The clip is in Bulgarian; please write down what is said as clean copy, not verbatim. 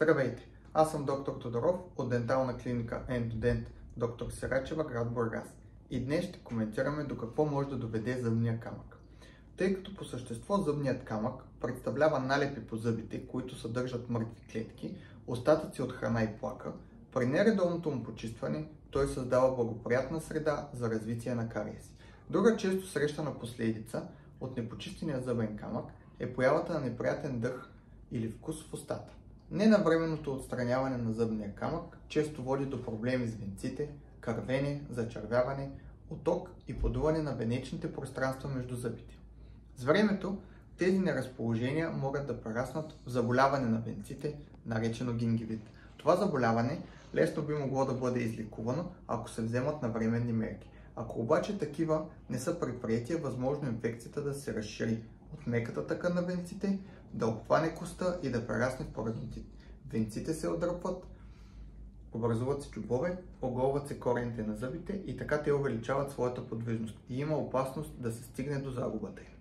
Здравейте! Аз съм доктор Тодоров от дентална клиника Ендодент доктор Сирачева, град Бургас. И днес ще коментираме до какво може да доведе зъбния камък. Тъй като по същество зъбният камък представлява налепи по зъбите, които съдържат мъртви клетки, остатъци от храна и плака, при нередовното му почистване той създава благоприятна среда за развитие на кариеси. Друга често срещана последица от непочистения зъбен камък е появата на неприятен дъх или вкус в устата. Ненавременното отстраняване на зъбния камък често води до проблеми с венците, кървене, зачервяване, оток и подуване на венечните пространства между зъбите. С времето тези неразположения могат да прераснат в заболяване на венците, наречено гингивит. Това заболяване лесно би могло да бъде излекувано, ако се вземат навременни мерки. Ако обаче такива не са предприети, е възможно инфекцията да се разшири от меката тъкан на венците, да обхване коста и да прерасне в поредните. Венците се отдръпват, образуват се чубове, оголват се корените на зъбите и така те увеличават своята подвижност и има опасност да се стигне до загубата им.